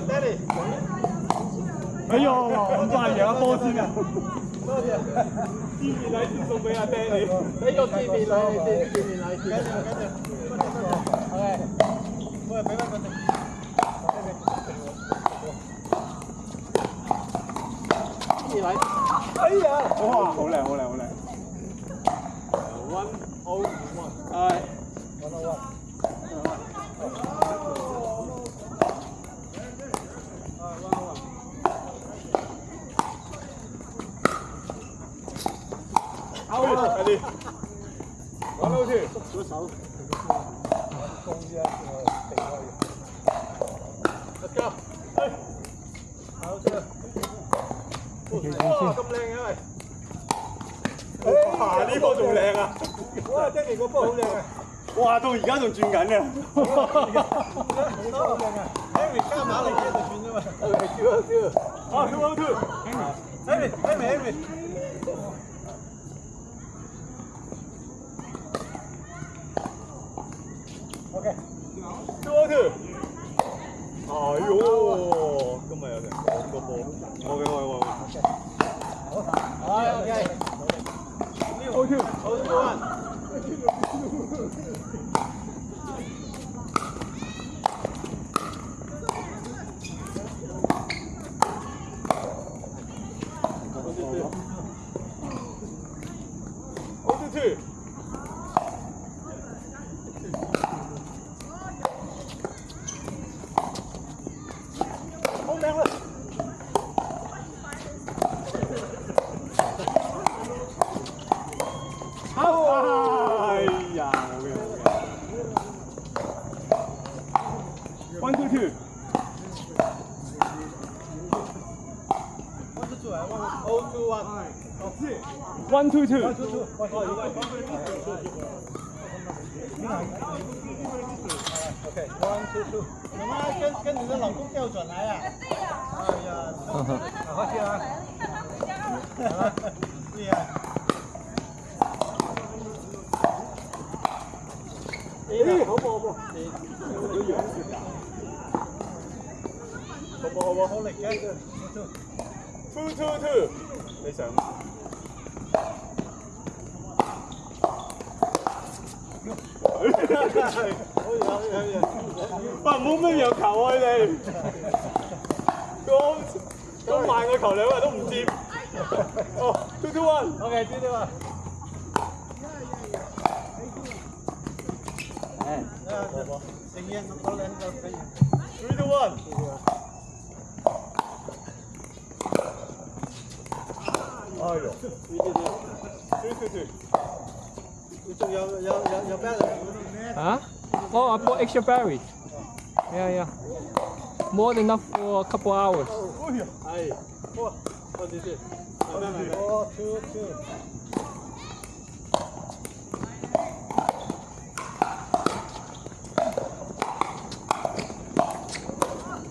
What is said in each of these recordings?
，Daddy。哎呦，咁快贏一波先啊！多謝。見面禮先送俾阿 Daddy，俾個見面禮你先，見面禮先。跟住。OK，喂，俾翻佢哋。見面禮。哎呀！哇，好靚！1-0-1。係。快啲！1-2，左手。Let's go！好嘅。哇，咁靚嘅喂！哇，呢波仲靚啊！哇，爹哋個波好靚啊！哇，到而家仲轉緊啊！好靚啊 ！Henry 加碼嚟嘅就轉啫嘛。啊 ，2-2。Henry。OK。2-2。哎呦，今日有成個波。OK。好。OK。2-2。好靚啦！哎呀，好嘅。1-2。1-2-2。OK， 1-2-2。妈妈跟你的老公调转来呀！哎呀，好去啊！厉害！咦，好波！好力嘅 ！2-2-2，你上。哇！唔好咩讓球啊你哋，咁慢個球2日都唔接。哦 ，2-1。OK， 2-1。3-1。哎呦 ，3-2。你仲有 balance？ Huh? Oh, I bought extra berries. Yeah. More than enough for a couple hours. 係，哇，我哋先，哦，2-2。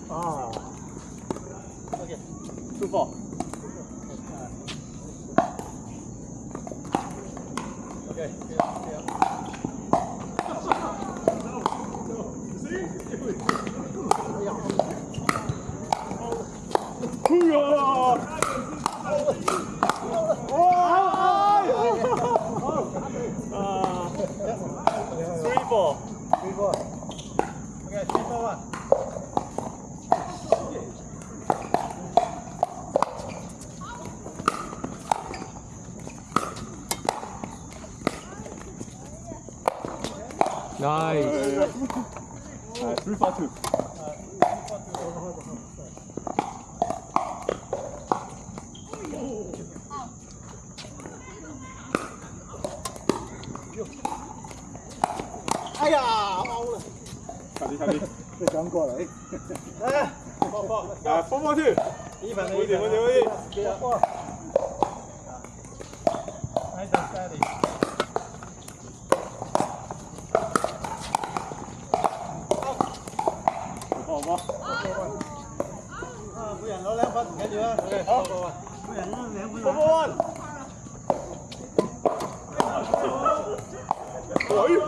啊 ，OK，2-4。OK， 3-4。OK， 3-4-1。Nice. 3-4-2。哎呀，貓啦！快啲！你敢過嚟？誒，4-4-2。呢份你好啲。Steady。好。每人攞2分唔緊要啦。OK， 好。每人攞2分。4-1。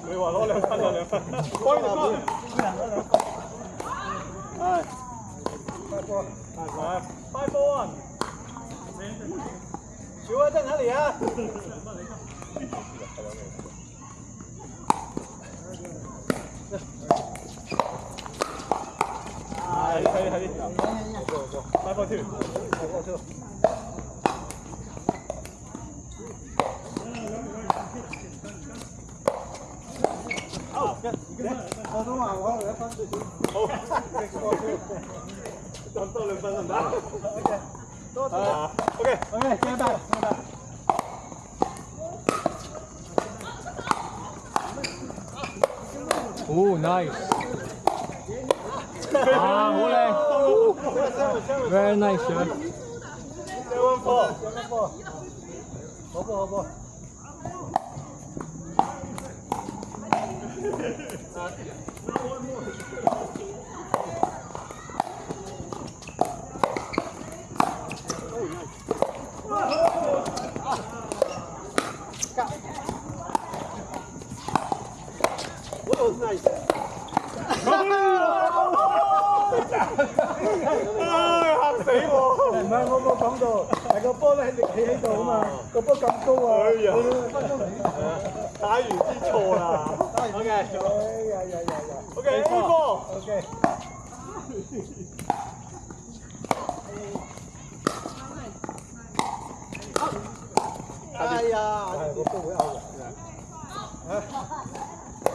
你話攞2分就2分。開係快過條。我都話我1分最少。好，多2分得唔得？OK， get back。Oh, nice. Ah,好靚 Very nice, sir. 7-4。好波。嚇死我！唔係我冇講到，係個波咧企喺度啊嘛，個波咁高啊！哎呀，打完知錯啦。OK， OK， A 波。OK。哎呀，係個波會out嘅。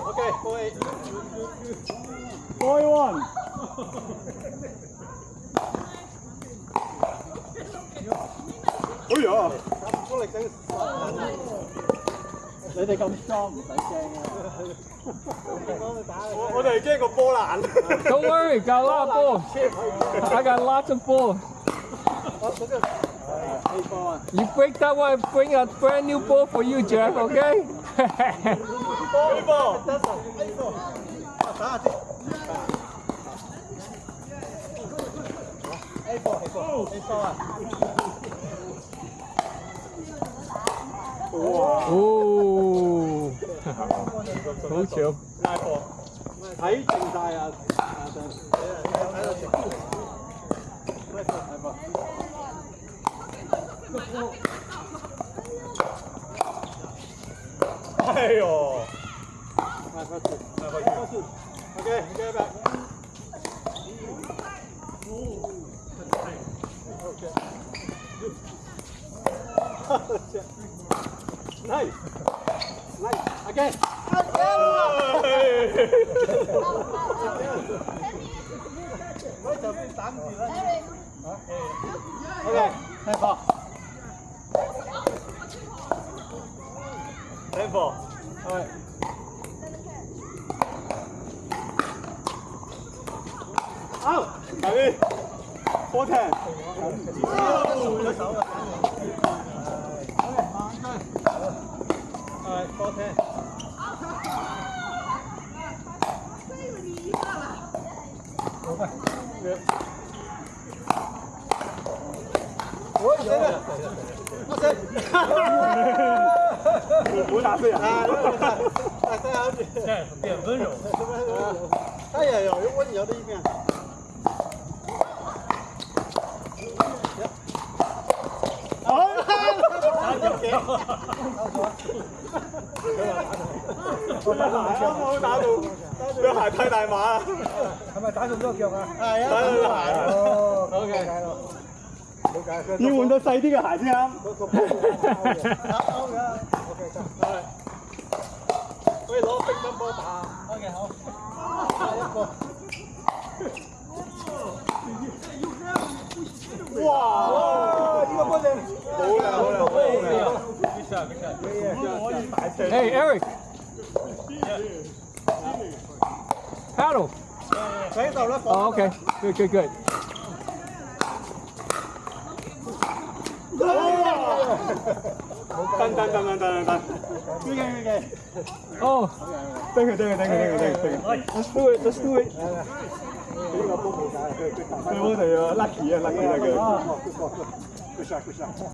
OK， 波 A。Boy one。哎呀！出力整，你哋咁裝唔使驚啊！我哋係驚個波爛。Don't worry, got a lot of balls. I got lots of balls. You break that one, bring a brand new ball for you, Jeff. Okay? A 波。打下先。A 波啊！哦，好巧。拉波。睇靜晒啊！哎呦！ OK， get back。Nice. Again. 我就俾擋住啦。OK， 聽波。聽波。係。out，下邊，14。有手啊！係14。好快。我死！不打碎啊！大家好，现在很变温柔。他也有温柔的一面。我打到，對鞋太大碼啦。係咪打中咗腳啊？係啊，打到鞋。哦，OK，了解。要換到細啲嘅鞋先啱。啱嘅。OK， 得。可以攞乒乓波打。OK， 好。一個。哇！呢個波正。好靚。Hey, Eric. Paddle. Oh, okay. Good. 等。Oh. Thank you. Let's do it. 佢我哋啊 lucky 啊。